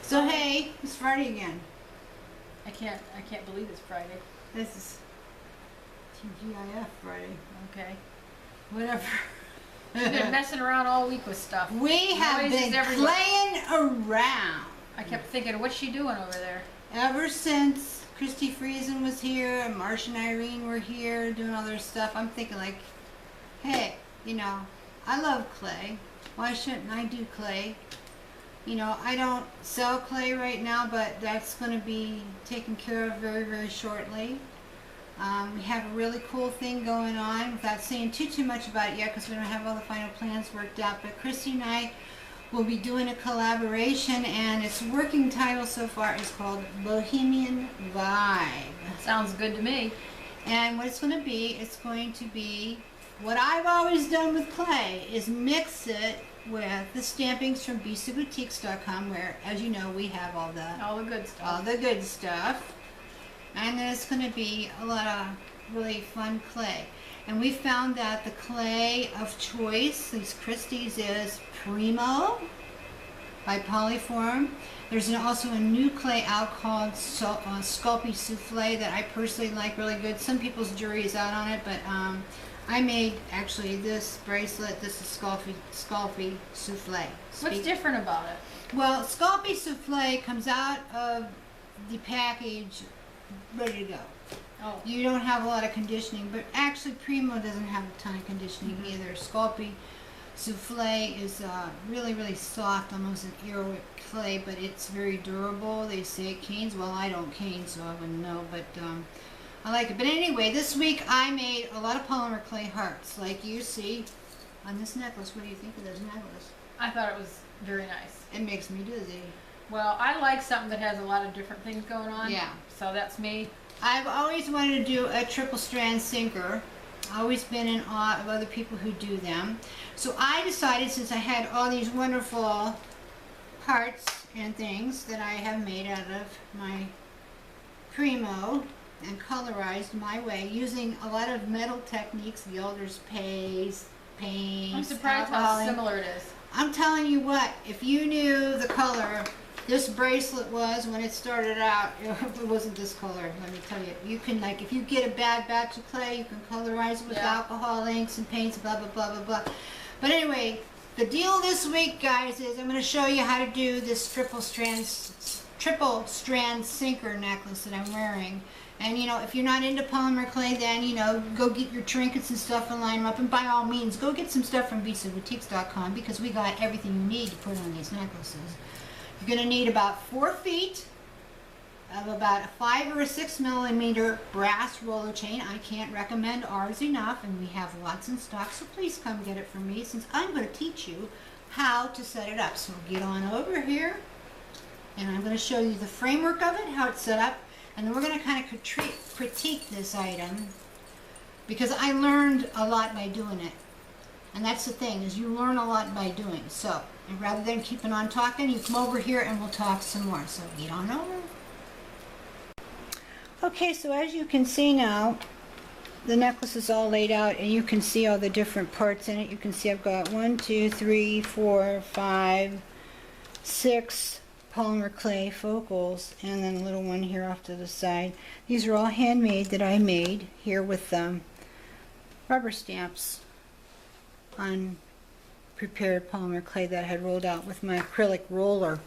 So hey, it's Friday again. I can't believe it's Friday. This is TGIF Friday. Okay. Whatever. We've been messing around all week with stuff. We have been playing around. I kept thinking, what's she doing over there? Ever since Christy Friesen was here and Marcia and Irene were here doing all their stuff, I'm thinking like, hey, you know, I love clay. Why shouldn't I do clay? You know, I don't sell clay right now, but that's going to be taken care of very, very shortly. We have a really cool thing going on without saying too much about it yet because we don't have all the final plans worked out. But Christy and I will be doing a collaboration, and its working title so far is called Bohemian Vibe. Sounds good to me. And what it's going to be what I've always done with clay is mix it with the stampings from bcboutiques.com, where, as you know, we have all the good stuff. All the good stuff. And then it's going to be a lot of really fun clay. And we found that the clay of choice, these Christie's, is Primo by Polyform. There's also a new clay out called Sculpey Souffle that I personally like really good. Some people's jury is out on it, but I made actually this bracelet. This is Sculpey Souffle. What's different about it? Well, Sculpey Souffle comes out of the package ready to go. Oh. You don't have a lot of conditioning, but actually Primo doesn't have a ton of conditioning either. Sculpey Souffle is really, really soft, almost an aerowick clay, but it's very durable. They say it canes. Well, I don't cane, so I wouldn't know, but I like it. But anyway, this week I made a lot of polymer clay hearts, like you see on this necklace. What do you think of this necklace? I thought it was very nice. It makes me dizzy. Well, I like something that has a lot of different things going on. Yeah. So that's me. I've always wanted to do a triple strand sinker. Always been in awe of other people who do them. So I decided, since I had all these wonderful hearts and things that I have made out of my Primo and colorized my way using a lot of metal techniques, gilders, paste, paints. I'm surprised how similar it is. I'm telling you what, if you knew the color this bracelet was when it started out, it wasn't this color, let me tell you. You can, like, if you get a bad batch of clay, you can colorize it with alcohol inks and paints, blah, blah, blah, blah, blah. But anyway, the deal this week, guys, is I'm going to show you how to do this triple strand sinker necklace that I'm wearing. And, you know, if you're not into polymer clay, then, you know, go get your trinkets and stuff and line them up. And by all means, go get some stuff from bcboutiques.com because we got everything you need to put on these necklaces. You're going to need about 4 feet of about a 5 or a 6 millimeter brass roller chain. I can't recommend ours enough, and we have lots in stock, so please come get it from me since I'm going to teach you how to set it up. So get on over here, and I'm going to show you the framework of it, how it's set up, and then we're going to kind of critique this item because I learned a lot by doing it. And that's the thing, is you learn a lot by doing. So, and rather than keeping on talking, you come over here and we'll talk some more. So get on over. Okay, so as you can see now, the necklace is all laid out and you can see all the different parts in it. You can see I've got 1, 2, 3, 4, 5, 6 polymer clay focals and then a little one here off to the side. These are all handmade that I made here with rubber stamps on prepared polymer clay that I had rolled out with my acrylic roller.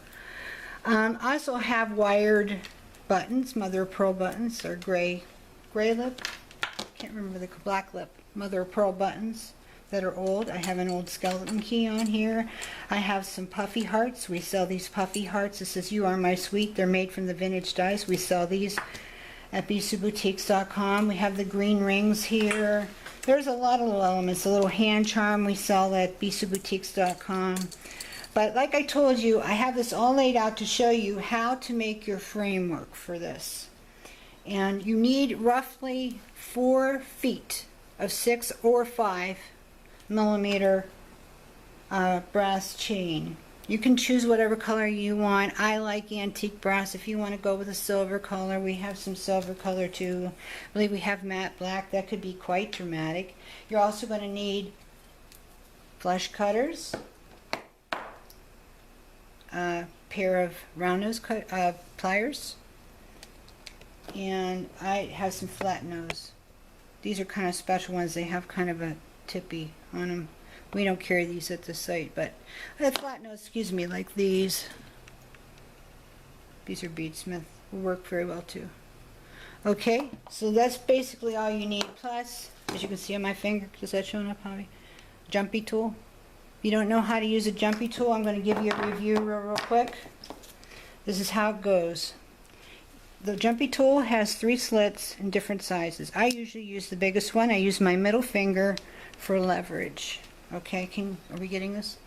I also have wired buttons, mother of pearl buttons, or gray lip, can't remember the black lip, mother of pearl buttons that are old. I have an old skeleton key on here. I have some puffy hearts. We sell these puffy hearts. This is You Are My Sweet. They're made from the vintage dice. We sell these at bcboutiques.com. We have the green rings here. There's a lot of little elements. A little hand charm we sell at bcboutiques.com. But like I told you, I have this all laid out to show you how to make your framework for this. And you need roughly 4 feet of 6 or 5 millimeter brass chain. You can choose whatever color you want. I like antique brass. If you want to go with a silver color, we have some silver color too. I believe we have matte black. That could be quite dramatic. You're also going to need flush cutters, pair of round nose pliers, and I have some flat nose. These are kind of special ones. They have kind of a tippy on them. We don't carry these at the site, but I have flat nose, excuse me, like these. These are Beadsmith. Will work very well too. Okay, so that's basically all you need. Plus, as you can see on my finger, is that showing up, Javi? Jumpy tool. If you don't know how to use a jumpy tool, I'm going to give you a review real quick. This is how it goes. The jumpy tool has 3 slits in different sizes. I usually use the biggest one. I use my middle finger for leverage. Okay, are we getting this?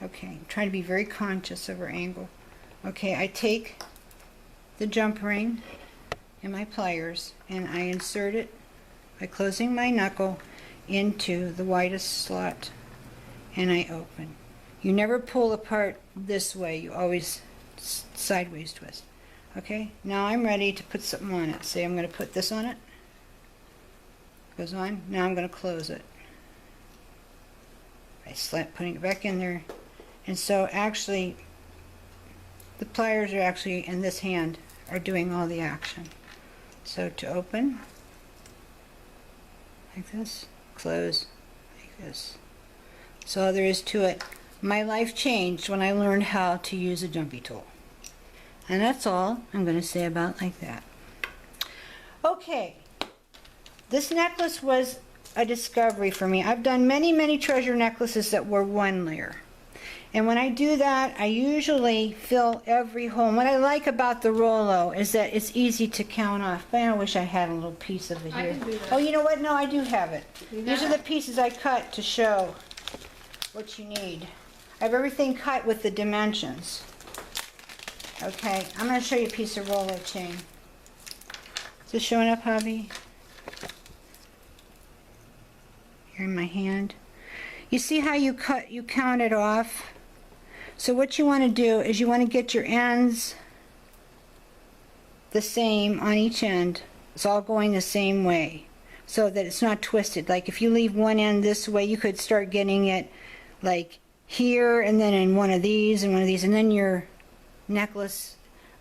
Okay, I'm trying to be very conscious of our angle. Okay, I take the jump ring and my pliers and I insert it by closing my knuckle into the widest slot and I open. You never pull apart this way, you always sideways twist. Okay, now I'm ready to put something on it. Say I'm going to put this on it. Goes on. Now I'm going to close it. Putting it back in there. And so actually the pliers are actually in this hand are doing all the action. So to open, like this, close, like this. So there is to it. My life changed when I learned how to use a jumpy tool. And that's all I'm going to say about like that. Okay, this necklace was a discovery for me. I've done many treasure necklaces that were 1 layer. And when I do that, I usually fill every hole. And what I like about the Rollo is that it's easy to count off. But I wish I had a little piece of it here. I can do that. Oh, you know what? No, I do have it. You These have are it? the pieces I cut to show what you need. I have everything cut with the dimensions. Okay, I'm going to show you a piece of Rollo chain. Is this showing up, Javi? Here in my hand. You see how you count it off? So what you want to do is you want to get your ends the same on each end. It's all going the same way so that it's not twisted. Like if you leave one end this way, you could start getting it like here and then in one of these and one of these, and then your necklace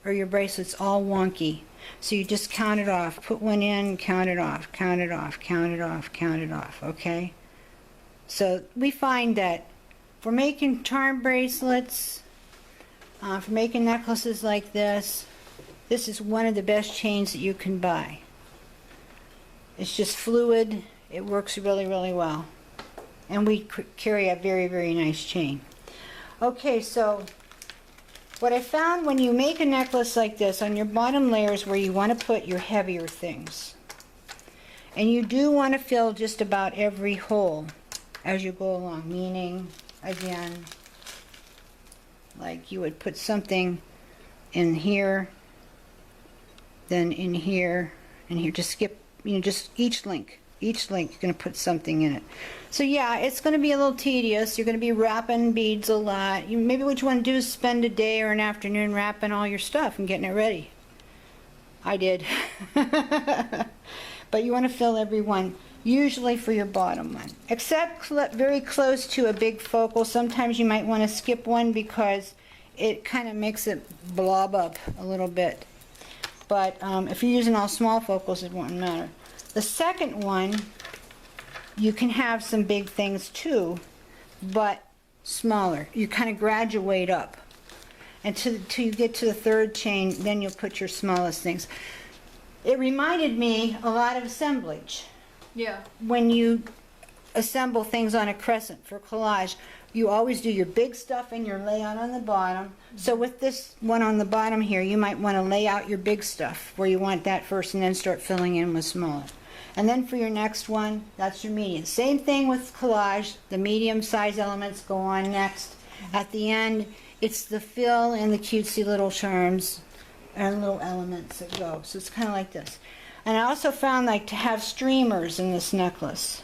or your bracelet's all wonky. So you just count it off. Put one in, count it off, count it off, count it off, count it off, okay? So we find that for making charm bracelets, for making necklaces like this is one of the best chains that you can buy. It's just fluid. It works really well. And we carry a very nice chain. Okay, so what I found when you make a necklace like this, on your bottom layers where you want to put your heavier things. And you do want to fill just about every hole as you go along, meaning, again, like you would put something in here, then in here, and here. Just skip, just each link you're going to put something in it. So yeah, it's going to be a little tedious. You're going to be wrapping beads a lot. Maybe what you want to do is spend a day or an afternoon wrapping all your stuff and getting it ready. I did. But you want to fill every one, usually for your bottom one. Except very close to a big focal. Sometimes you might want to skip one because it kind of makes it blob up a little bit. But if you're using all small focals, it won't matter. The second one, you can have some big things too, but smaller. You kind of graduate up. And till you get to the third chain, then you'll put your smallest things. It reminded me a lot of assemblage. Yeah. When you assemble things on a crescent for collage, you always do your big stuff and your layout on the bottom. So with this one on the bottom here, you might want to lay out your big stuff where you want that first and then start filling in with smaller. And then for your next one, that's your medium. Same thing with collage. The medium size elements go on next. At the end, it's the fill and the cutesy little charms and little elements that go. So it's kind of like this. And I also found like to have streamers in this necklace.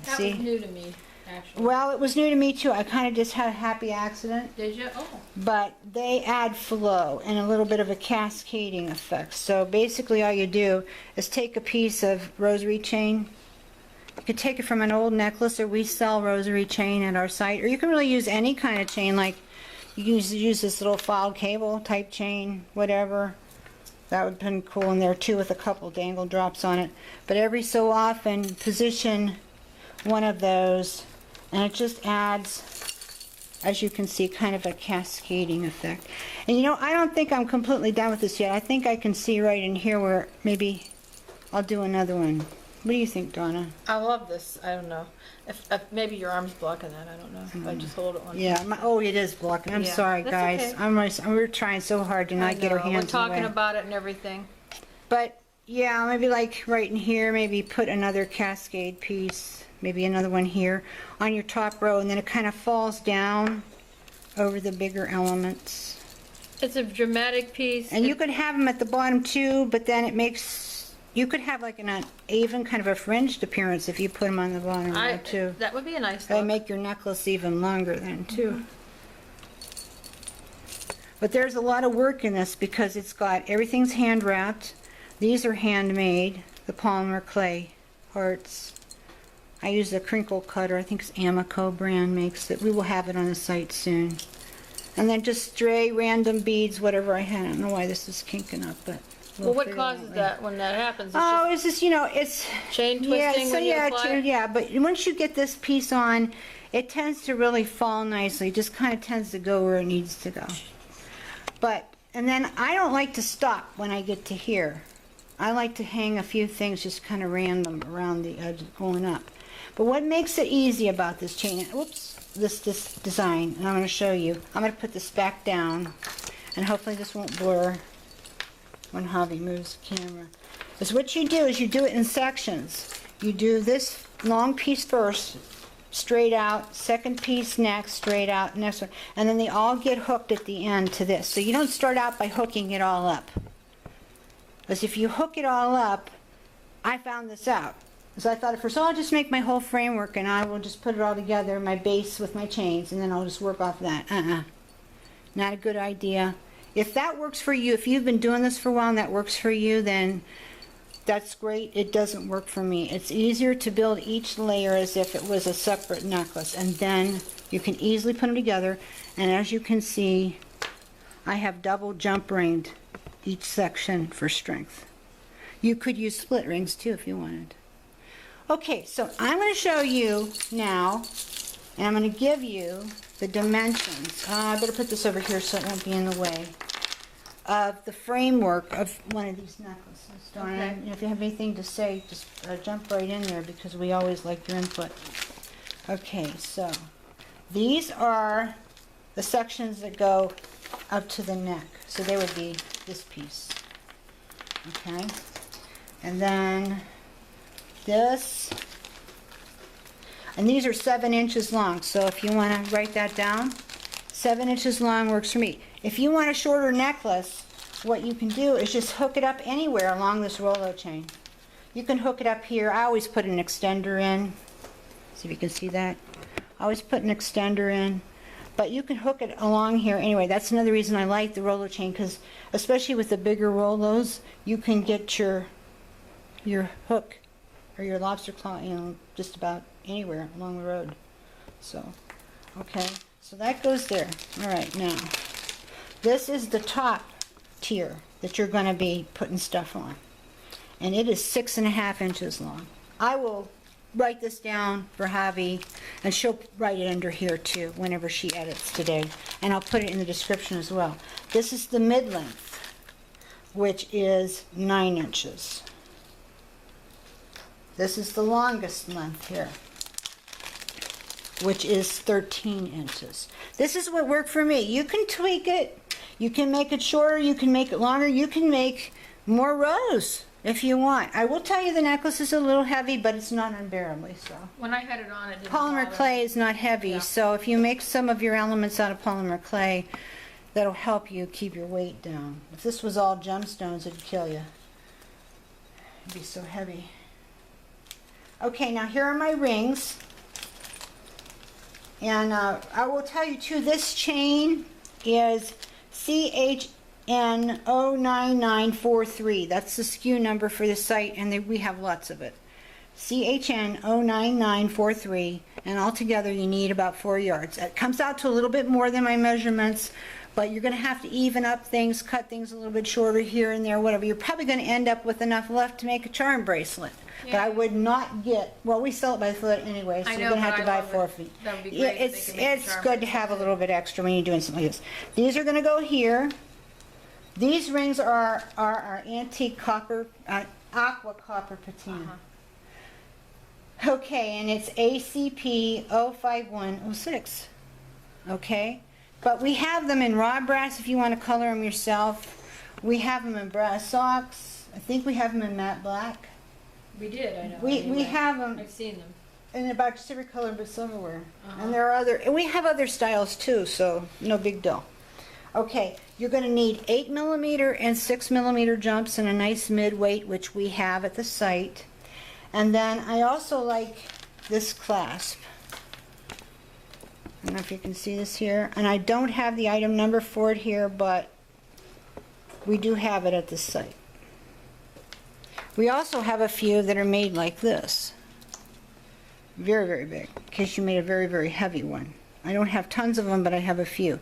That was new to me, actually. Well, it was new to me too. I kind of just had a happy accident. Did you? Oh. But they add flow and a little bit of a cascading effect. So basically all you do is take a piece of rosary chain. You could take it from an old necklace, or we sell rosary chain at our site, or you can really use any kind of chain. Like You can use this little filed cable type chain, whatever. That would have been cool in there too with a couple dangle drops on it. But every so often, position one of those, and it just adds, as you can see, kind of a cascading effect. And you know, I don't think I'm completely done with this yet. I think I can see right in here where maybe I'll do another one. What do you think, Donna? I love this. I don't know. If maybe your arm's blocking that. I don't know. If I just hold it one. Yeah, oh, it is blocking. I'm Yeah, sorry, that's guys. okay. We're trying so hard to not get our hands We're talking away. about it and everything. But yeah, maybe like right in here, maybe put another cascade piece, maybe another one here on your top row, and then it kind of falls down over the bigger elements. It's a dramatic piece. And you could have them at the bottom too, but then it makes, you could have like an even kind of a fringed appearance if you put them on the bottom row too. That would be a nice That'd look. make your necklace even longer then too. But there's a lot of work in this because it's got, everything's hand wrapped. These are handmade, the polymer clay hearts. I use a crinkle cutter. I think it's Amico brand makes it. We will have it on the site soon. And then just stray random beads, whatever I had. I don't know why this is kinking up, but Well, what figure it causes out that when that happens? It's Oh, it's just, you know, it's just chain twisting when you apply it? yeah, but once you get this piece on, it tends to really fall nicely. It just kind of tends to go where it needs to go. But, and then I don't like to stop when I get to here. I like to hang a few things just kind of random around the edge going up. But what makes it easy about this chain, whoops, this design, and I'm going to show you. I'm going to put this back down, and hopefully this won't blur when Javi moves the camera. Is what you do is you do it in sections. You do this long piece first, straight out, second piece next, straight out, next one, and then they all get hooked at the end to this. So you don't start out by hooking it all up. Because if you hook it all up, I found this out. So I thought at first, oh, I'll just make my whole framework and I will just put it all together, my base with my chains, and then I'll just work off that. Not a good idea. If that works for you, if you've been doing this for a while and that works for you, then that's great. It doesn't work for me. It's easier to build each layer as if it was a separate necklace, and then you can easily put them together. And as you can see, I have double jump ringed each section for strength. You could use split rings too if you wanted. Okay, so I'm going to show you now, and I'm going to give you the dimensions. I better put this over here so it won't be in the way of the framework of one of these necklaces. Donna, Okay. and if you have anything to say, just jump right in there because we always like your input. Okay, so these are the sections that go up to the neck. So they would be this piece. Okay, and then this, and these are 7 inches long. So if you want to write that down, 7 inches long works for me. If you want a shorter necklace, what you can do is just hook it up anywhere along this Rolo chain. You can hook it up here. I always put an extender in. See if you can see that. I always put an extender in. But you can hook it along here anyway. That's another reason I like the Rolo chain, because especially with the bigger Rolos, you can get your hook or your lobster claw, you know, just about anywhere along the road. So, okay, so that goes there. All right, now, this is the top tier that you're going to be putting stuff on. And it is 6.5 inches long. I will write this down for Javi, and she'll write it under here too whenever she edits today. And I'll put it in the description as well. This is the mid-length, which is 9 inches. This is the longest length here, which is 13 inches. This is what worked for me. You can tweak it. You can make it shorter. You can make it longer. You can make more rows if you want. I will tell you the necklace is a little heavy, but it's not unbearably so. When I had it on, it didn't Polymer bother. clay is not heavy, Yeah. so if you make some of your elements out of polymer clay, that'll help you keep your weight down. If this was all gemstones, it'd kill you. It'd be so heavy. Okay, now here are my rings. And I will tell you too, this chain is CHN09943. That's the SKU number for the site, and we have lots of it. CHN 09943, and altogether you need about 4 yards. It comes out to a little bit more than my measurements, but you're going to have to even up things, cut things a little bit shorter here and there, whatever. You're probably going to end up with enough left to make a charm bracelet. But I would not get, well, we sell it by foot anyway, so I you're know, going to have but to I buy love 4 it. feet. That would be Yeah, great if they could make a it's charm good to have a little bit extra when you're doing something like this. These are going to go here. These rings are our antique copper, aqua copper patina. Okay, and it's ACP 05106. Okay, but we have them in raw brass if you want to color them yourself. We have them in brass socks. I think we have them in matte black. We did, I know. We have them I've seen them. in about just every color but silverware. And there are other, and we have other styles too, so no big deal. Okay, you're going to need 8mm and 6mm jumps and a nice mid-weight, which we have at the site. And then I also like this clasp. I don't know if you can see this here. And I don't have the item number for it here, but we do have it at the site. We also have a few that are made like this. Very, very big, in case you made a very, very heavy one. I don't have tons of them, but I have a few.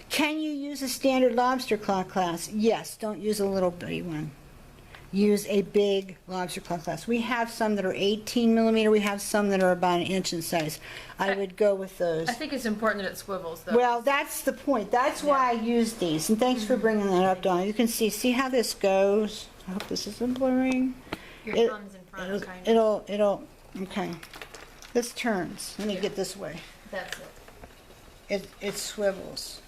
Can you use a standard lobster claw clasp? Yes, don't use a little bitty one. Use a big lobster claw clasp. We have some that are 18mm. We have some that are about 1 inch in size. I would go with those. I think it's important that it swivels, though. Well, that's the point. That's why I use these. And thanks for bringing that up, Dawn. You can see how this goes. I hope this isn't blurring. Your thumb's in front, kind of. It'll, okay. This turns. Let me get this way. That's it. It swivels.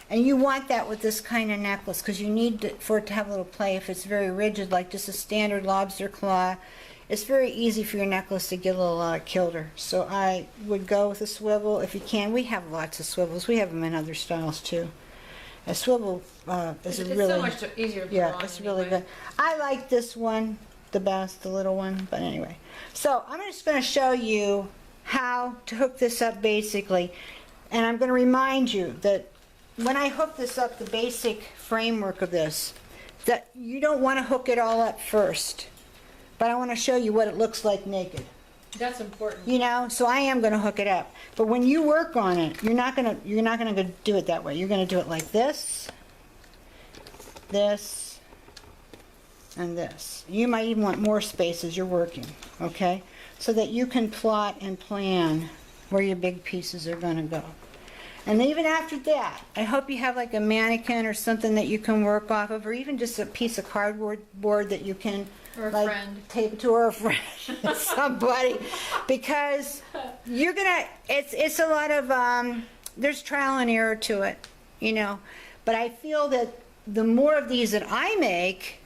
And you want that with this kind of necklace because you need for it to have a little play. If it's very rigid, like just a standard lobster claw, it's very easy for your necklace to get a little kilter. So I would go with a swivel if you can. We have lots of swivels. We have them in other styles too. A swivel is It's really so much easier to put yeah, on it's really anyway. good. I like this one the best, the little one. But anyway, so I'm just going to show you how to hook this up basically, and I'm going to remind you that when I hook this up, the basic framework of this, that you don't want to hook it all up first, but I want to show you what it looks like naked. That's important. You know, so I am going to hook it up. But when you work on it, you're not going to do it that way. You're going to do it like this, this, and this. You might even want more space as you're working, okay? So that you can plot and plan where your big pieces are going to go. And even after that, I hope you have like a mannequin or something that you can work off of, or even just a piece of cardboard board that you can Or a like friend. tape it to, or a friend, somebody, because you're gonna. It's a lot of there's trial and error to it, you know. But I feel that the more of these that I make,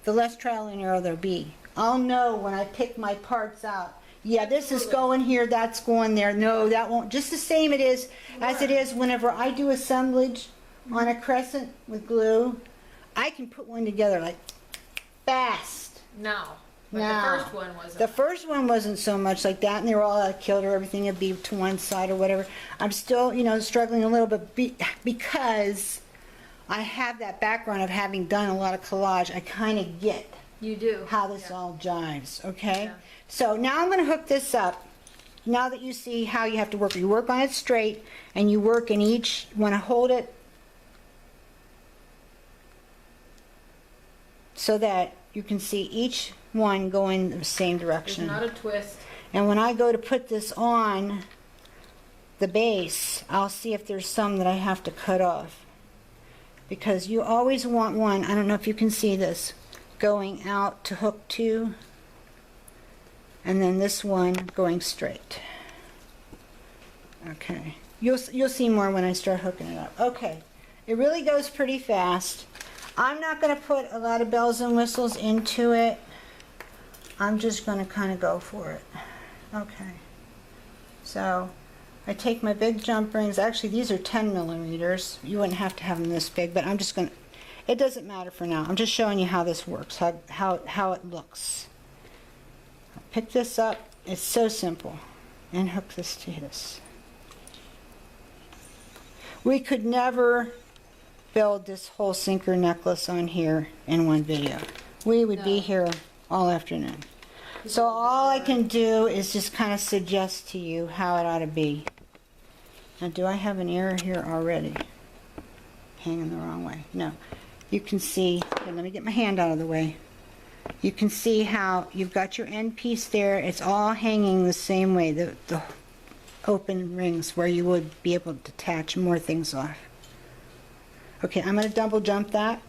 the less trial and error there'll be. I'll know when I pick my parts out. Yeah, this is going here, that's going there. No, that won't. Just the same it is as it is whenever I do assemblage on a crescent with glue. I can put one together like fast. No. But No. the first one wasn't. The first one wasn't so much like that, and they were all out of kilter, everything would be to one side or whatever. I'm still, you know, struggling a little bit because I have that background of having done a lot of collage. I kind of get You do. how this Yeah. all jives, okay? Yeah. So now I'm going to hook this up. Now that you see how you have to work, you work on it straight, and you work in each, want to hold it so that you can see each one going the same There's direction. not a twist. And when I go to put this on the base, I'll see if there's some that I have to cut off. Because you always want one, I don't know if you can see this, going out to hook to, and then this one going straight. Okay, you'll see more when I start hooking it up. Okay, it really goes pretty fast. I'm not going to put a lot of bells and whistles into it. I'm just going to kind of go for it. Okay, so I take my big jump rings. Actually, these are 10mm. You wouldn't have to have them this big, but I'm just going to, it doesn't matter for now. I'm just showing you how this works, how it looks. Pick this up, it's so simple, and hook this to this. We could never build this whole sinker necklace on here in one video. We would be No. here all afternoon. So all I can do is just kind of suggest to you how it ought to be. Now, do I have an error here already? Hanging the wrong way. No. You can see, here, let me get my hand out of the way. You can see how you've got your end piece there. It's all hanging the same way, the open rings where you would be able to attach more things off. Okay, I'm going to double jump that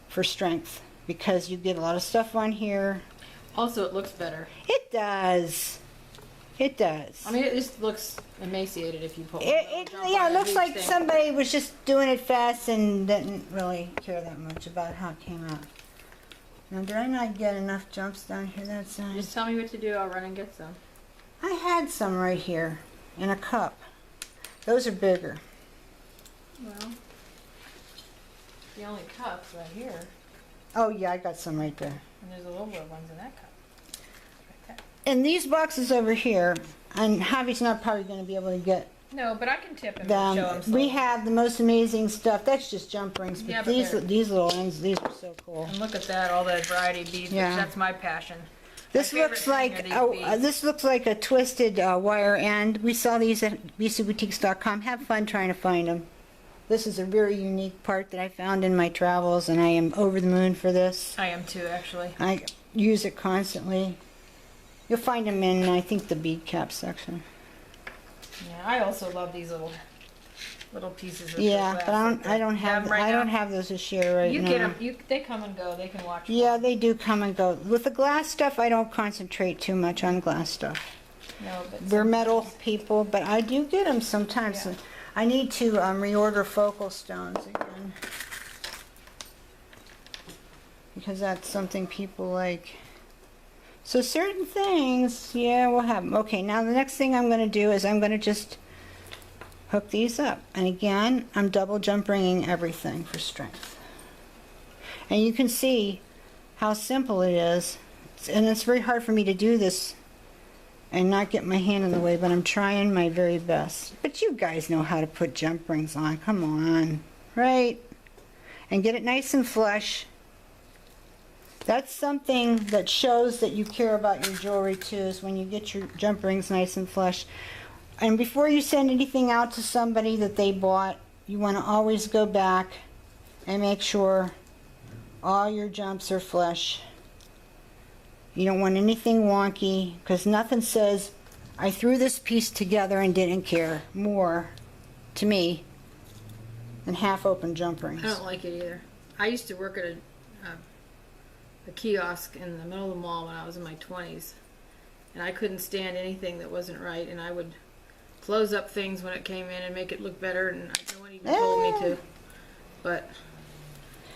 for strength because you get a lot of stuff on here. Also, it looks better. It does. It does. I mean, it just looks emaciated if you pull it. Yeah, it looks like somebody was just doing it fast and didn't really care that much about how it came out. Now, did I not get enough jumps down here that side? Just tell me what to do. I'll run and get some. I had some right here in a cup. Those are bigger. Well, the only cup's right here, Oh yeah, I got some right there. and there's a little bit of ones in that cup. Right And these boxes over here, and Javi's not probably going to be able to get there. No, but I can tip him and show him them. some. We have the most amazing stuff. That's just jump rings, but, Yeah, but these they're- little ends, these are so cool. And look at that, all that variety of beads. Yeah. That's my passion. This My favorite looks thing like are these beads. this looks like a twisted wire end. We saw these at bcboutiques.com. Have fun trying to find them. This is a very unique part that I found in my travels, and I am over the moon for this. I am too, actually. I use it constantly. You'll find them in, I think, the bead cap section. Yeah, I also love these little pieces of Yeah, glass but like I don't that. have them right I don't now? have those to share right You now. get them. They come and go. They can watch. Yeah, they do come and go. With the glass stuff, I don't concentrate too much on glass stuff. No, but We're metal people, but I do get them sometimes. Yeah. I need to reorder focal stones again. Because that's something people like. So certain things, yeah, we'll have them. Okay, now the next thing I'm going to do is I'm going to just hook these up. And again, I'm double jump ringing everything for strength. And you can see how simple it is. And it's very hard for me to do this and not get my hand in the way, but I'm trying my very best. But you guys know how to put jump rings on. Come on, right? And get it nice and flush. That's something that shows that you care about your jewelry too, is when you get your jump rings nice and flush. And before you send anything out to somebody that they bought, you want to always go back and make sure all your jumps are flush. You don't want anything wonky, because nothing says, I threw this piece together and didn't care more, to me, than half-open jump rings. I don't like it either. I used to work at a kiosk in the middle of the mall when I was in my 20s, and I couldn't stand anything that wasn't right, and I would close up things when it came in and make it look better, and no one even told me to. But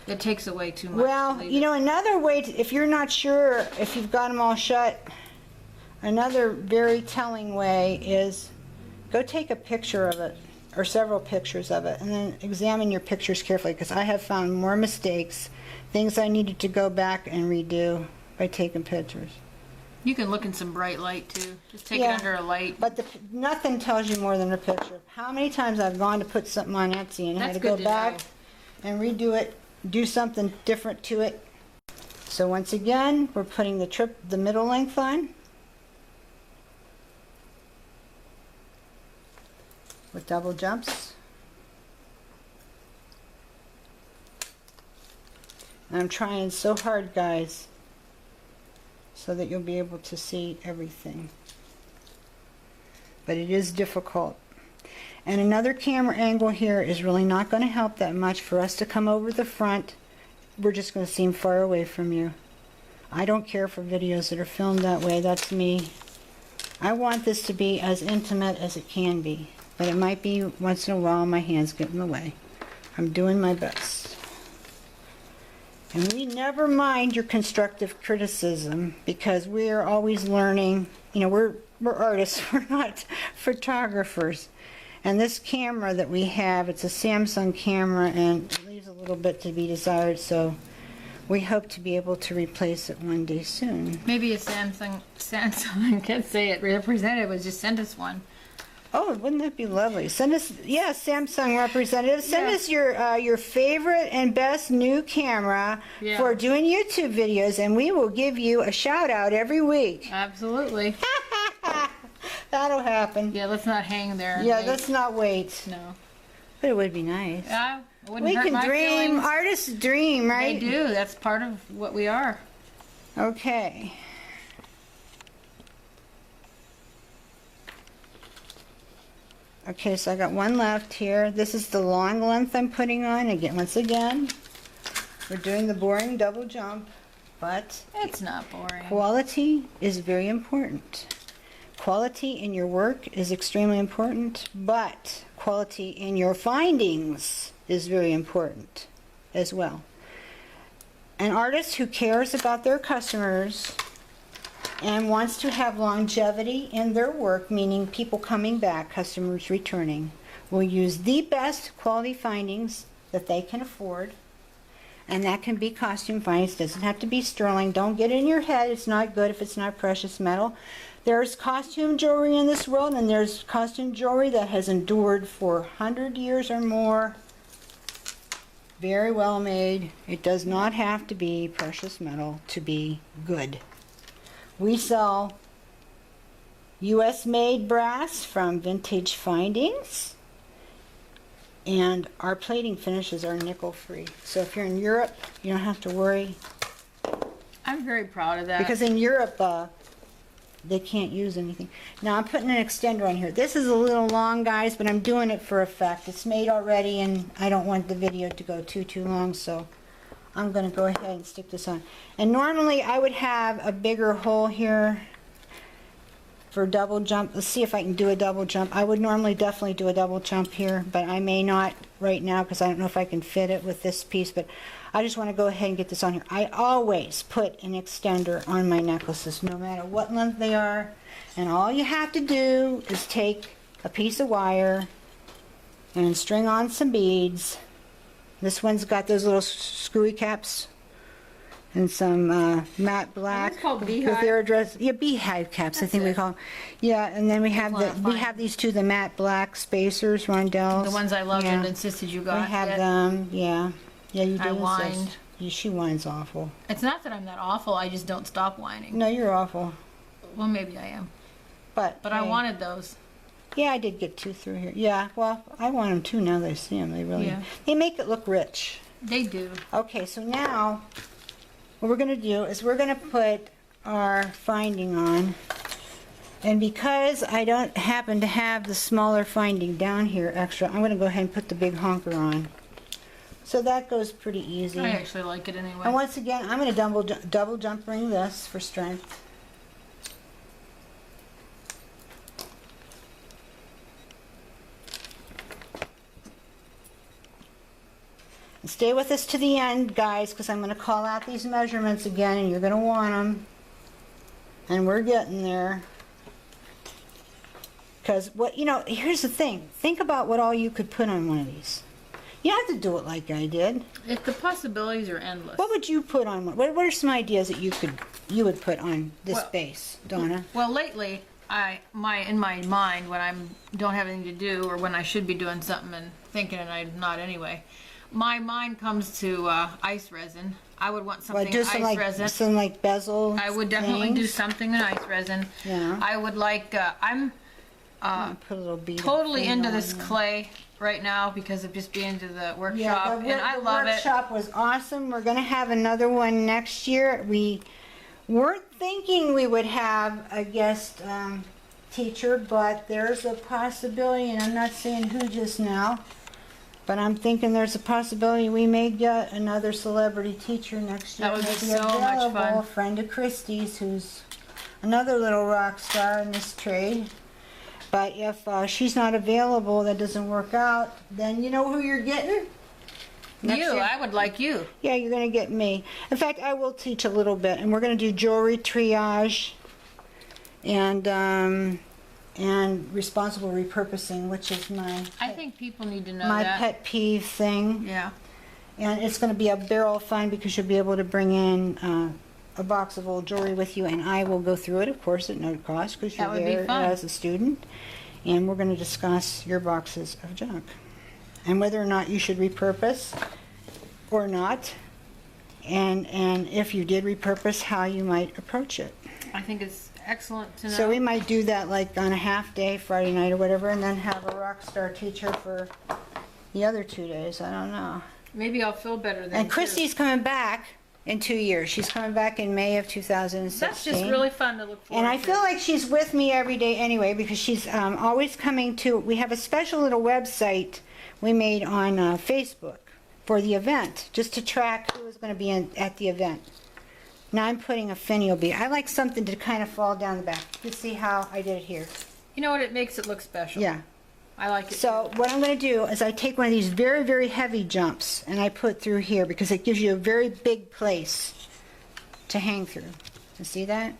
it takes away too much. Well, you know, another way, if you're not sure if you've got them all shut, another very telling way is go take a picture of it, or several pictures of it, and then examine your pictures carefully, because I have found more mistakes, things I needed to go back and redo by taking pictures. You can look in some bright light too. Just take Yeah. it under a light. But nothing tells you more than a picture. How many times I've gone to put something on Etsy and had That's to go good to back know. and redo it, do something different to it. So once again, we're putting the middle length on with double jumps. And I'm trying so hard, guys, so that you'll be able to see everything. But it is difficult. And another camera angle here is really not going to help that much for us to come over the front. We're just going to seem far away from you. I don't care for videos that are filmed that way. That's me. I want this to be as intimate as it can be. But it might be once in a while my hands get in the way. I'm doing my best. And we never mind your constructive criticism, because we are always learning. You know, we're artists, we're not photographers. And this camera that we have, it's a Samsung camera, and it leaves a little bit to be desired, so we hope to be able to replace it one day soon. Maybe a Samsung, I can't say it, representative would just send us one. Oh, wouldn't that be lovely? Send us, yeah, Samsung representative, send Yeah. us your favorite and best new camera Yeah. for doing YouTube videos, and we will give you a shout out every week. Absolutely. That'll happen. Yeah, let's not hang there. and Yeah, wait. let's not wait. No. But it would be nice. Yeah, it wouldn't We hurt can my dream. feelings. Artists dream, They right? do. That's part of what we are. Okay. Okay, so I got one left here. This is the long length I'm putting on. Again, once again, we're doing the boring double jump, but It's not boring. quality is very important. Quality in your work is extremely important, but quality in your findings is very important as well. An artist who cares about their customers and wants to have longevity in their work, meaning people coming back, customers returning, will use the best quality findings that they can afford. And that can be costume findings, doesn't have to be sterling. Don't get in your head, it's not good if it's not precious metal. There's costume jewelry in this world, and there's costume jewelry that has endured for 100 years or more. Very well made. It does not have to be precious metal to be good. We sell US made brass from Vintage Findings, and our plating finishes are nickel free. So if you're in Europe, you don't have to worry, I'm very proud of that. because in Europe they can't use anything. Now I'm putting an extender on here. This is a little long, guys, but I'm doing it for effect. It's made already, and I don't want the video to go too long, so I'm going to go ahead and stick this on. And normally I would have a bigger hole here for double jump. Let's see if I can do a double jump. I would normally definitely do a double jump here, but I may not right now because I don't know if I can fit it with this piece, but I just want to go ahead and get this on here. I always put an extender on my necklaces, no matter what length they are, and all you have to do is take a piece of wire and string on some beads. This one's got those little screwy caps and some matte black those called with beehive? their address. Yeah, beehive caps, I think we it. call them. Yeah, and then we have wanna we find- have these two, the matte black spacers, rondelles. The ones I loved Yeah. and insisted you We got. have yet. them, yeah. Yeah, you do. I insist. whined. She whines awful. It's not that I'm that awful. I just don't stop whining. No, you're awful. Well, maybe I am. But I hey, wanted those. Yeah, I did get two through here. Yeah, well, I want them too now that I see them. They really, Yeah. they make it look rich. They do. Okay, so now what we're going to do is we're going to put our finding on. And because I don't happen to have the smaller finding down here extra, I'm going to go ahead and put the big honker on. So that goes pretty easy. I actually like it anyway. And once again, I'm going to double jump ring this for strength. And stay with us to the end, guys, because I'm going to call out these measurements again, and you're going to want them. And we're getting there. Because what, here's the thing. Think about what all you could put on one of these. You don't have to do it like I did. The possibilities are endless. What would you put on one? What are some ideas that you would put on this Well- base, Donna? Well, lately, in my mind, when I don't have anything to do, or when I should be doing something and thinking and I'm not anyway, my mind comes to ice resin. I would want something Do ice resin. some like bezel. I would definitely do things? something in ice resin. Yeah. I would like. I'm Put a little bead of totally thing into on this there. clay right now because of just being to the workshop, Yeah, and I the love it. workshop was awesome. We're going to have another one next year. We weren't thinking we would have a guest teacher, but there's a possibility, and I'm not saying who just now, but I'm thinking there's a possibility we may get another celebrity teacher next year. That would be Maybe so much available. fun. A friend of Christie's, who's another little rock star in this trade. But if she's not available, that doesn't work out, then you know who you're getting? Next You, year. I would like you. Yeah, you're going to get me. In fact, I will teach a little bit, and we're going to do jewelry triage and responsible repurposing, which is I think people need to know my that. pet peeve thing. Yeah. And it's going to be a barrel fun because you'll be able to bring in a box of old jewelry with you, and I will go through it, of course, at no cost because you're That would be there fun. as a student. and we're going to discuss your boxes of junk and whether or not you should repurpose or not, and if you did repurpose, how you might approach it. I think it's excellent to know. So we might do that like on a half day, Friday night or whatever, and then have a rock star teacher for the other 2 days. I don't know. Maybe I'll feel better then. And Christy's coming back in 2 years. She's coming back in May of 2016. That's just really fun to look forward And I to. feel like she's with me every day anyway, because she's always coming to, we have a special little website we made on Facebook for the event, just to track who is going to be at the event. Now I'm putting a finial bead. I like something to kind of fall down the back. You see how I did it here? You know what? It makes it look special. Yeah. I like it. So what I'm going to do is I take one of these very, very heavy jumps and I put through here because it gives you a very big place to hang through. You see that?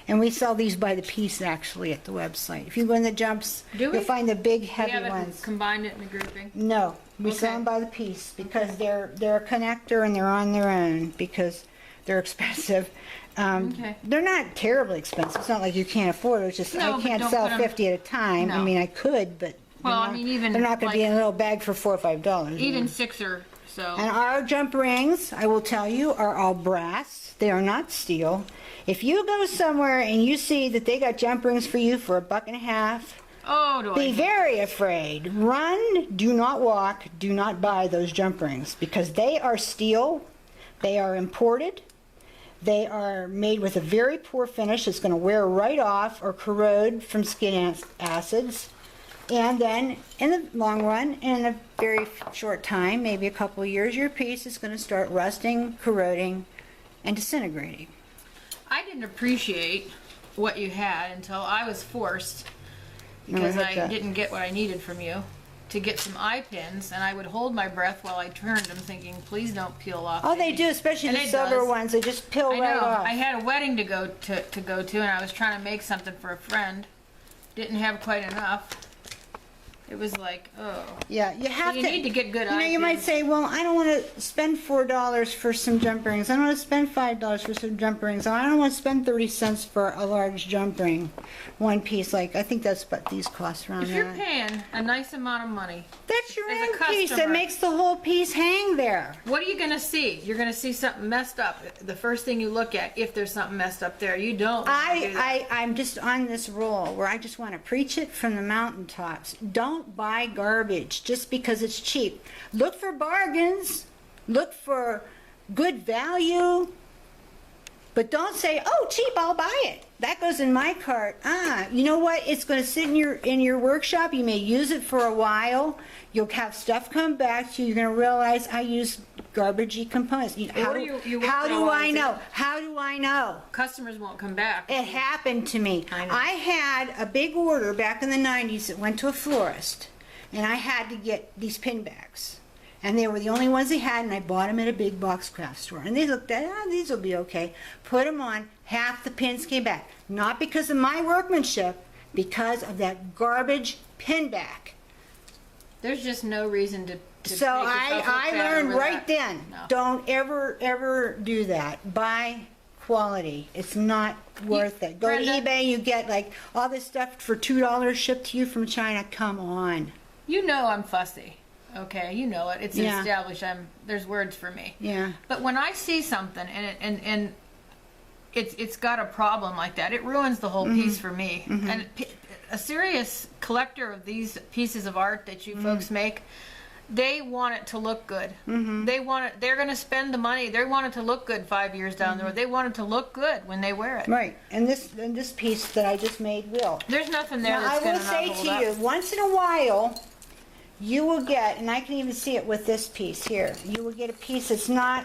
And we sell these by the piece actually at the website. If you go in the jumps, Do we? you'll find the big We heavy haven't ones. combined it in the grouping. No, we Okay. sell them by the piece because they're a connector and they're on their own because they're expensive. Okay. They're not terribly expensive. It's not like you can't afford it. It's just No, I but can't don't sell put 'em- 50 at a time. I No. mean, I could, but Well, they're I not- mean, even they're not going to be like- in a little bag for $4 or $5. Even 6 or so. And our jump rings, I will tell you, are all brass. They are not steel. If you go somewhere and you see that they got jump rings for you for $1.50, Oh, do be I? very afraid. Run, do not walk, do not buy those jump rings because they are steel. They are imported. They are made with a very poor finish. It's going to wear right off or corrode from skin acids. And then in the long run, in a very short time, maybe a couple of years, your piece is going to start rusting, corroding, and disintegrating. I didn't appreciate what you had until I was forced, because I I had to- didn't get what I needed from you, to get some eye pins, and I would hold my breath while I turned them, thinking, please don't peel off. Oh, they any." do, especially And the it silver does. ones. They just peel I right know. off. I had a wedding to go to, and I was trying to make something for a friend. Didn't have quite enough. It was like, oh. Yeah, you have You to. need to get good You know, eye you might pins. say, well, I don't want to spend $4 for some jump rings. I don't want to spend $5 for some jump rings. I don't want to spend 30 cents for a large jump ring, one piece. Like I think that's what these cost around If you're that. paying a nice amount of money, That's your as a end piece that customer- makes the whole piece hang there. what are you going to see? You're going to see something messed up. The first thing you look at, if there's something messed up there, you don't wanna do that. I'm just on this roll where I just want to preach it from the mountaintops. Don't buy garbage just because it's cheap. Look for bargains. Look for good value. But don't say, oh, cheap, I'll buy it. That goes in my cart. You know what? It's going to sit in your workshop. You may use it for a while. You'll have stuff come back to you. You're going to realize I use garbagey components. How Or do, you won't how do I realize it. know? How do I know? Customers won't come back. It happened to me. I know. I had a big order back in the 90s that went to a florist, and I had to get these pin bags. And they were the only ones they had, and I bought them at a big box craft store. And they looked at, these will be okay. Put them on, half the pins came back. Not because of my workmanship, because of that garbage pin back. There's just no reason to So make yourself look I bad learned over right that. then, No. don't ever do that. Buy quality. It's not worth it. Go to Brenda? eBay, you get like all this stuff for $2 shipped to you from China. Come on. You know I'm fussy. Okay, you know it. It's Yeah. established. There's words for me. Yeah. But when I see something and it's got a problem like that, it ruins the whole piece for me. And a serious collector of these pieces of art that you folks make, they want it to look good. They want it. They're going to spend the money. They want it to look good 5 years down the road. They want it to look good when they wear it. Right. And this piece that I just made will. There's nothing there Now, I that's will going to say not hold to up. you, once in a while, you will get, and I can even see it with this piece here, you will get a piece that's not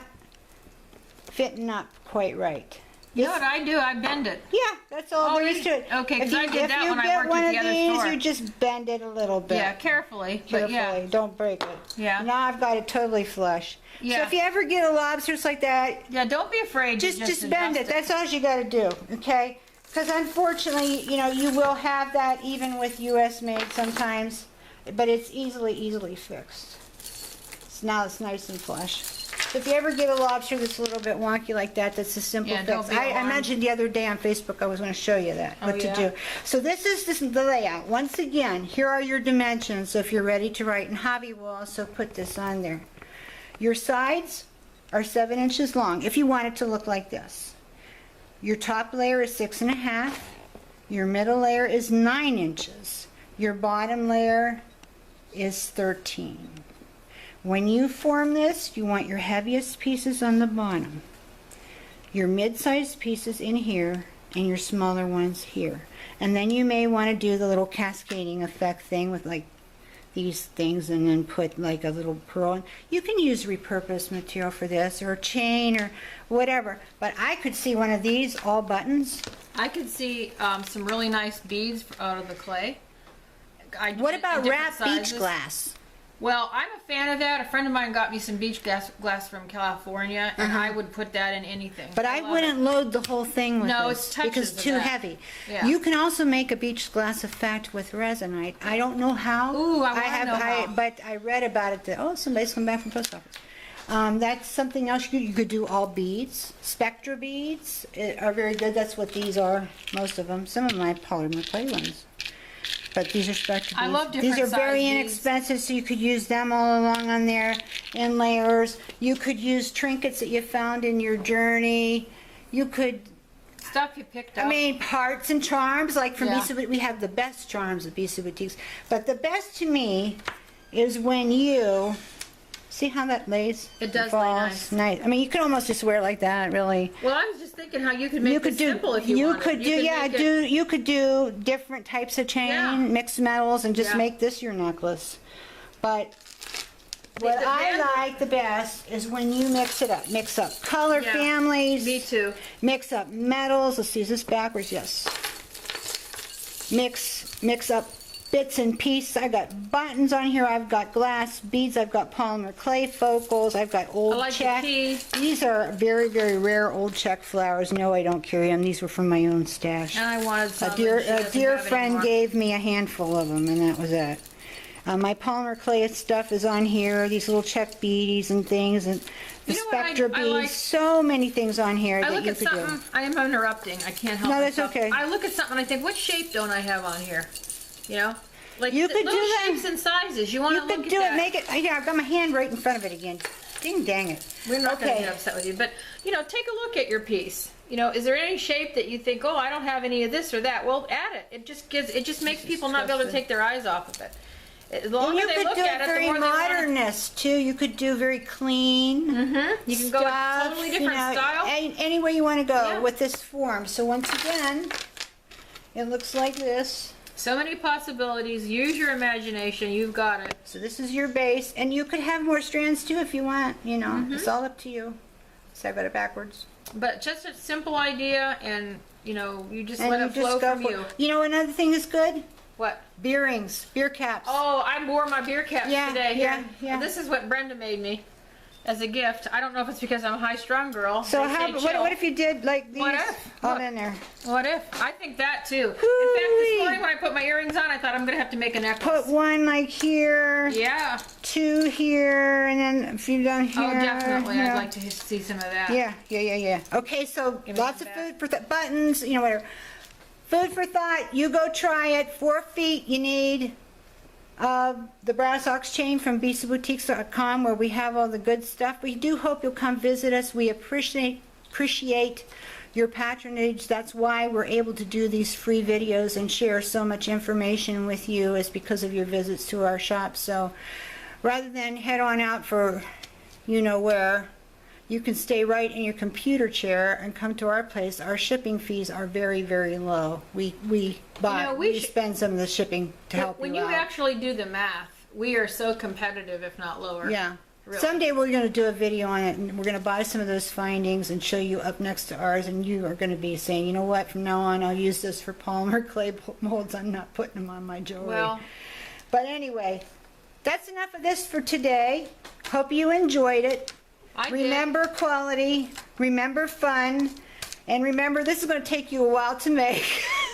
fitting up quite right. You know what I do? I bend it. Yeah, that's all Oh, there you- is to it. okay, 'cause I did that when I get worked one at the of other these, store. you just bend it a little bit. Yeah, carefully. But Carefully, yeah. don't break it. Yeah. Now I've got it totally flush. So Yeah. if you ever get a lobster like that, Yeah, don't be afraid to just bend it. adjust That's all you got to do, okay? Because unfortunately, you know, you will have that even with U.S. made sometimes, but it's easily fixed. So now it's nice and flush. If you ever get a lobster that's a little bit wonky like that, that's a simple Yeah, don't fix. be I alarmed. mentioned the other day on Facebook I was going to show you that, what to yeah? do. So this is the layout. Once again, here are your dimensions. So if you're ready to write, and Javi will also put this on there. Your sides are 7 inches long, if you want it to look like this. Your top layer is 6.5. Your middle layer is 9 inches. Your bottom layer is 13. When you form this, you want your heaviest pieces on the bottom, your mid-sized pieces in here, and your smaller ones here. And then you may want to do the little cascading effect thing with like these things and then put like a little pearl in. You can use repurposed material for this, or a chain or whatever. But I could see one of these all buttons. I could see some really nice beads out of the clay. What about different wrap beach sizes. glass? Well, I'm a fan of that. A friend of mine got me some beach glass from California, and I would put that in anything. But I love wouldn't load the whole thing with No, this it's touches because it's of too that. heavy. Yeah. You can also make a beach glass effect with resinite. I don't know how. Ooh, I wanna know how. But I read about it. That, oh, somebody's come back from post office. That's something else you could do. All beads, spectra beads are very good. That's what these are. Most of them. Some of my polymer clay ones. But these are spectra beads. I love These different are very size beads. inexpensive, so you could use them all along on there in layers. You could use trinkets that you found in your journey. You could, Stuff you picked up. I mean, parts and charms, like from Yeah. Bisa Boutique. We have the best charms at Bisa Boutiques. But the best to me is when you, see how that lays? It does lay falls? nice. I mean, you can almost just wear it like that, really. Well, I was just thinking how you could make it simple if you wanted. could do, make it- you could do different types of chain, Yeah. mixed metals, and just Yeah. make this your necklace. But what the I band- like the best is when you mix it up. Mix up color Yeah. families. Me too. Mix up metals. Let's see, is this backwards? Yes. Mix up bits and pieces. I've got buttons on here. I've got glass beads. I've got polymer clay focals. I've got old I like the check. key. These are very, very rare old check flowers. No, I don't carry them. These were from my own stash. And I wanted some. A dear, and she doesn't dear have friend anymore. gave me a handful of them, and that was it. My polymer clay stuff is on here. These little check beads and things, and the You know what spectra I beads. like? So many things on here I that look you at could something. do. I am interrupting. I can't help No, that's myself. okay. I look at something and I think, what shape don't I have on here? You know, like You could little do that. shapes and sizes. You want You to look could at do that. it. Make it. Here, I've got my hand right in front of it again. Ding dang it. We're not going to Okay. get upset with you, but you know, take a look at your piece. You know, is there any shape that you think, oh, I don't have any of this or that? Well, add it. It just makes people not be able to take their eyes off of it. The And longer you they could look do at it it, the very more they want modernist too. You could do very clean. You can go with stuff, totally different style. Any way you want to go Yeah. with this form. So once again, it looks like this. So many possibilities. Use your imagination. You've got it. So this is your base, and you could have more strands too if you want. You know, Mm-hmm. it's all up to you. So I got it backwards. But just a simple idea, and you know, you just And let you it flow just go from for you. it. You know, another thing that's good? What? Beer rings, beer caps. Oh, I wore my beer caps Yeah, today. yeah, Here. yeah. This is what Brenda made me as a gift. I don't know if it's because I'm a high-strung girl. So They how? say What, chill. what if you did like these What if? all Look. in there? What if? I think that too. In fact, Hoo-wee. this morning when I put my earrings on, I thought I'm gonna have to make a necklace. Put one like here, Yeah. two here, and then a few down here. Oh, definitely. yeah. I'd like to see some of that. Yeah. Okay, so Give me lots some of back. food for buttons, you know, whatever. Food for thought. You go try it. 4 feet you need of the brass ox chain from BisaBoutiques.com, where we have all the good stuff. We do hope you'll come visit us. We appreciate your patronage. That's why we're able to do these free videos and share so much information with you, is because of your visits to our shop. So rather than head on out for you know where, you can stay right in your computer chair and come to our place. Our shipping fees are very, very low. We we should- spend some of the shipping to help When you you out. actually do the math, we are so competitive, if not lower. Yeah. Really. Someday we're going to do a video on it, and we're going to buy some of those findings and show you up next to ours, and you are going to be saying, you know what, from now on I'll use this for polymer clay molds. I'm not putting them on my jewelry. Well, But anyway, that's enough of this for today. Hope you enjoyed it. I did. Remember quality, remember fun, and remember this is going to take you a while to make.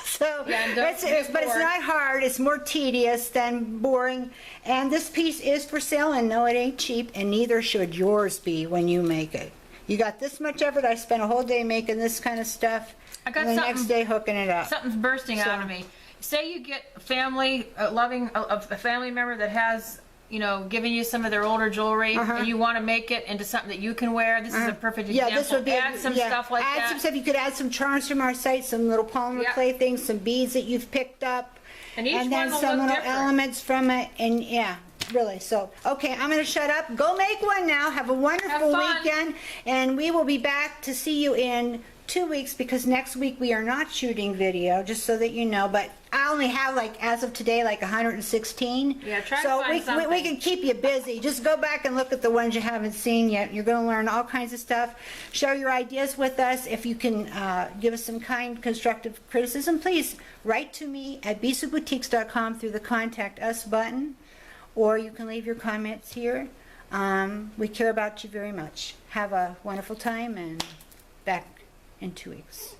So So, Yeah, and don't but it's get not hard. It's more tedious than boring. And this piece is for sale, and no, it ain't cheap, and neither should yours be when you make it. You got this much effort. I spent a whole day making this kind of stuff, I got and the next something- day hooking it up. Something's bursting out So- of me. Say you get a family, a family member that has, you know, given you some of their older jewelry, and you want to make it into something that you can wear. This is a perfect example. Yeah, this would be add some stuff like add that. some stuff. You could add some charms from our site, some little polymer Yeah. clay things, some beads that you've picked up, And each then one will some look little different. elements from it. And yeah, really. So okay, I'm going to shut up. Go make one now. Have a wonderful Have fun. weekend, and we will be back to see you in 2 weeks, because next week we are not shooting video, just so that you know. But I only have, like, as of today, like 116. Yeah, try to so find we something. can keep you busy. Just go back and look at the ones you haven't seen yet. You're going to learn all kinds of stuff. Share your ideas with us. If you can give us some kind, constructive criticism, please write to me at bisouboutiques.com through the Contact Us button, or you can leave your comments here. We care about you very much. Have a wonderful time, and back in 2 weeks.